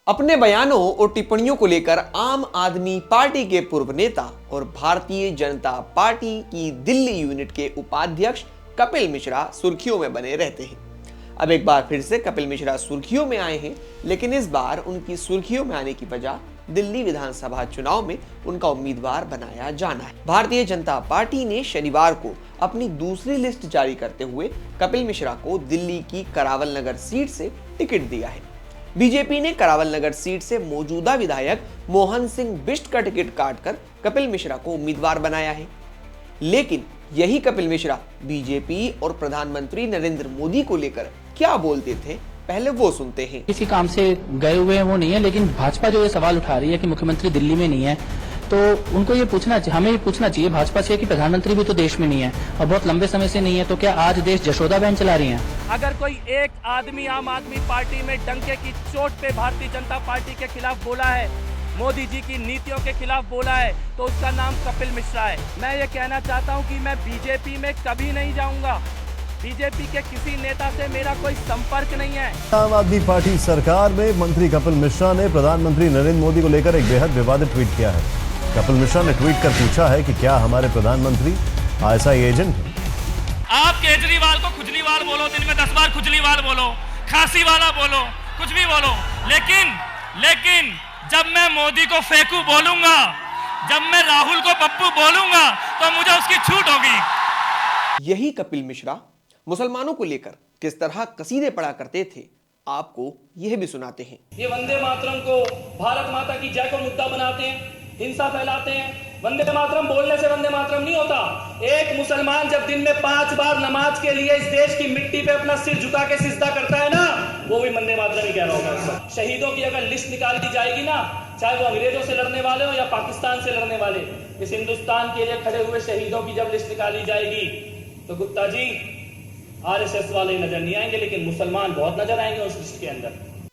अपने बयानों और टिप्पणियों को लेकर आम आदमी पार्टी के पूर्व नेता और भारतीय जनता पार्टी की दिल्ली यूनिट के उपाध्यक्ष कपिल मिश्रा सुर्खियों में बने रहते हैं। अब एक बार फिर से कपिल मिश्रा सुर्खियों में आए हैं, लेकिन इस बार उनकी सुर्खियों में आने की वजह दिल्ली विधानसभा चुनाव में उनका उम्मीदवार बनाया जाना है। भारतीय जनता पार्टी ने शनिवार को अपनी दूसरी लिस्ट जारी करते हुए कपिल मिश्रा को दिल्ली की करावल नगर सीट से टिकट दिया है। बीजेपी ने करावल नगर सीट से मौजूदा विधायक मोहन सिंह बिष्ट का टिकट काटकर कपिल मिश्रा को उम्मीदवार बनाया है। लेकिन यही कपिल मिश्रा बीजेपी और प्रधानमंत्री नरेंद्र मोदी को लेकर क्या बोलते थे, पहले वो सुनते हैं। किसी काम से गए हुए हैं वो नहीं है, लेकिन भाजपा जो ये सवाल उठा रही है कि मुख्यमंत्री दिल्ली में नहीं है, तो उनको ये पूछना चाहिए, हमें ये पूछना चाहिए भाजपा से कि प्रधानमंत्री भी तो देश में नहीं है और बहुत लंबे समय से नहीं है, तो क्या आज देश जशोदा बहन चला रही हैं? अगर कोई एक आदमी आम आदमी पार्टी में डंके की चोट पे भारतीय जनता पार्टी के खिलाफ बोला है, मोदी जी की नीतियों के खिलाफ बोला है, तो उसका नाम कपिल मिश्रा है। मैं ये कहना चाहता हूँ कि मैं बीजेपी में कभी नहीं जाऊंगा। बीजेपी के किसी नेता से मेरा कोई संपर्क नहीं है। आम आदमी पार्टी सरकार में मंत्री कपिल मिश्रा ने प्रधानमंत्री नरेंद्र मोदी को लेकर एक बेहद विवादित ट्वीट किया है। कपिल मिश्रा ने ट्वीट कर पूछा है कि क्या हमारे प्रधानमंत्री आईएसआई एजेंट हैं? आप केजरीवाल को खुजलीवाल बोलो, दिन में 10 बार खुजलीवाल बोलो, खांसी वाला बोलो, कुछ भी बोलो, लेकिन जब मैं मोदी को फेंकू बोलूंगा, जब मैं राहुल को पप्पू बोलूंगा, तो मुझे उसकी छूट होगी। यही कपिल मिश्रा मुसलमानों को लेकर किस तरह कसीदे पढ़ा करते थे, आपको यह भी सुनाते हैं। ये वंदे मातरम को भारत माता की जय को मुद्दा बनाते हैं, हिंसा फैलाते हैं। वंदे मातरम बोलने से वंदे मातरम नहीं होता। एक मुसलमान जब दिन में 5 बार नमाज के लिए इस देश की मिट्टी पे अपना सिर झुका के सिजदा करता है ना, वो भी वंदे मातरम ही कह रहा होगा। शहीदों की अगर लिस्ट निकाली जाएगी ना, चाहे वो अंग्रेजों से लड़ने वाले हो या पाकिस्तान से लड़ने वाले, इस हिंदुस्तान के लिए खड़े हुए शहीदों की जब लिस्ट निकाली जाएगी तो गुप्ता जी आरएसएस वाले नजर नहीं आएंगे, लेकिन मुसलमान बहुत नजर आएंगे उस लिस्ट के अंदर।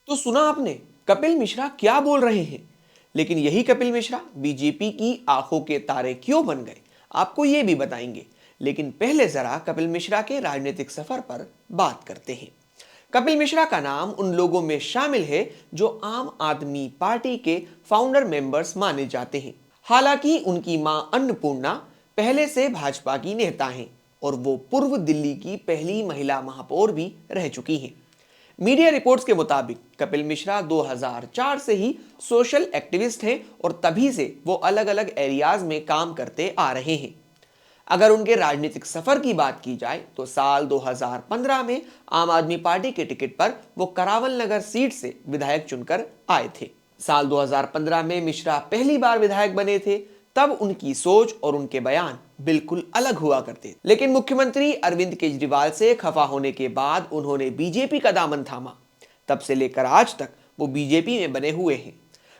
तो सुना आपने कपिल मिश्रा क्या बोल रहे हैं, लेकिन यही कपिल मिश्रा बीजेपी की आंखों के तारे क्यों बन गए, आपको यह भी बताएंगे। लेकिन पहले जरा कपिल मिश्रा के राजनीतिक सफर पर बात करते हैं। कपिल मिश्रा का नाम उन लोगों में शामिल है जो आम आदमी पार्टी के फाउंडर मेंबर्स माने जाते हैं। हालांकि उनकी मां अन्नपूर्णा पहले से भाजपा की नेता हैं और वो पूर्व दिल्ली की पहली महिला महापौर भी रह चुकी हैं। मीडिया रिपोर्ट्स के मुताबिक कपिल मिश्रा 2004 से ही सोशल एक्टिविस्ट हैं और तभी से वो अलग अलग एरियाज में काम करते आ रहे हैं। अगर उनके राजनीतिक सफर की बात की जाए तो साल 2015 में आम आदमी पार्टी के टिकट पर वो करावल नगर सीट से विधायक चुनकर आए थे। साल 2015 में मिश्रा पहली बार विधायक बने थे, तब उनकी सोच और उनके बयान बिल्कुल अलग हुआ करते। लेकिन मुख्यमंत्री अरविंद केजरीवाल से खफा होने के बाद उन्होंने बीजेपी का दामन थामा। तब से लेकर आज तक वो बीजेपी में बने हुए हैं।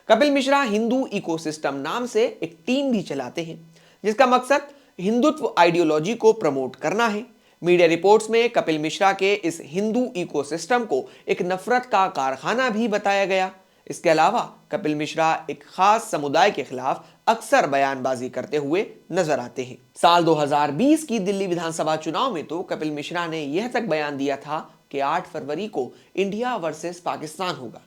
कपिल मिश्रा हिंदू इकोसिस्टम नाम से एक टीम भी चलाते हैं, जिसका मकसद हिंदुत्व आइडियोलॉजी को प्रमोट करना है। मीडिया रिपोर्ट्स में कपिल मिश्रा के इस हिंदू इकोसिस्टम को एक नफरत का कारखाना भी बताया गया। इसके अलावा कपिल मिश्रा एक खास समुदाय के खिलाफ अक्सर बयानबाजी करते हुए नजर आते हैं। साल 2020 की दिल्ली विधानसभा चुनाव में तो कपिल मिश्रा ने यह तक बयान दिया था कि 8 फरवरी को इंडिया वर्सेस पाकिस्तान होगा।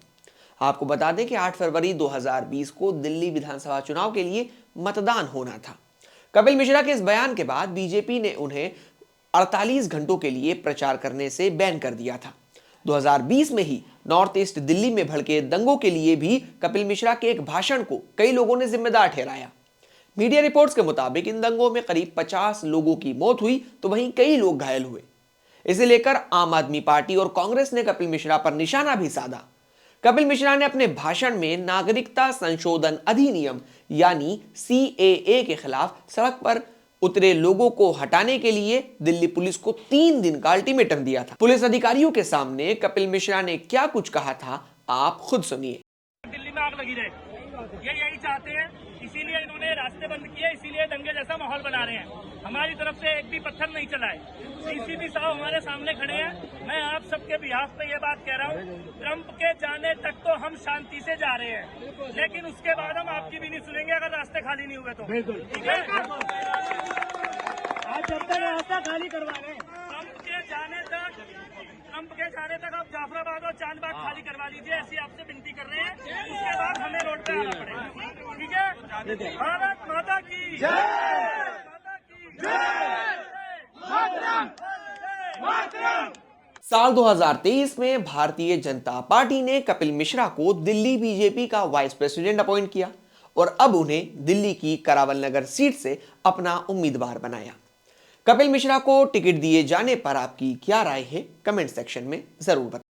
आपको बता दें कि 8 फरवरी 2020 को दिल्ली विधानसभा चुनाव के लिए मतदान होना था। कपिल मिश्रा के इस बयान के बाद बीजेपी ने उन्हें 48 घंटों के लिए प्रचार करने से बैन कर दिया था। 2020 में ही नॉर्थ ईस्ट दिल्ली में भड़के दंगों के लिए भी कपिल मिश्रा के एक भाषण को कई लोगों ने जिम्मेदार ठहराया। मीडिया रिपोर्ट्स के मुताबिक इन दंगों में करीब 50 लोगों की मौत हुई तो वहीं कई लोग घायल हुए। इसे लेकर आम आदमी पार्टी और कांग्रेस ने कपिल मिश्रा पर निशाना भी साधा। कपिल मिश्रा ने अपने भाषण में नागरिकता संशोधन अधिनियम यानी CAA के खिलाफ सड़क पर उतरे लोगों को हटाने के लिए दिल्ली पुलिस को 3 दिन का अल्टीमेटम दिया था। पुलिस अधिकारियों के सामने कपिल मिश्रा ने क्या कुछ कहा था, आप खुद सुनिए। दिल्ली में आग लगी रहे, ये यही चाहते हैं, इसीलिए इन्होंने रास्ते बंद किए, इसीलिए दंगे जैसा माहौल बना रहे हैं। हमारी तरफ से एक भी पत्थर नहीं चलाए। CCP साहब हमारे सामने खड़े हैं। मैं आप सबके बिहाफ पे ये बात कह रहा हूँ, ट्रंप के जाने तक तो हम शांति से जा रहे हैं, लेकिन उसके बाद हम आपकी भी नहीं सुनेंगे अगर रास्ते खाली नहीं हुए तो। ठीक है, आज जब तक रास्ता खाली करवा रहे हैं, ट्रंप के जाने तक आप जाफराबाद और चांदबाग खाली करवा लीजिए, ऐसी आपसे विनती कर रहे हैं। भारत माता की जय। माता की जय। साल 2023 में भारतीय जनता पार्टी ने कपिल मिश्रा को दिल्ली बीजेपी का वाइस प्रेसिडेंट अपॉइंट किया और अब उन्हें दिल्ली की करावल नगर सीट से अपना उम्मीदवार बनाया। कपिल मिश्रा को टिकट दिए जाने पर आपकी क्या राय है, कमेंट सेक्शन में जरूर बताएं।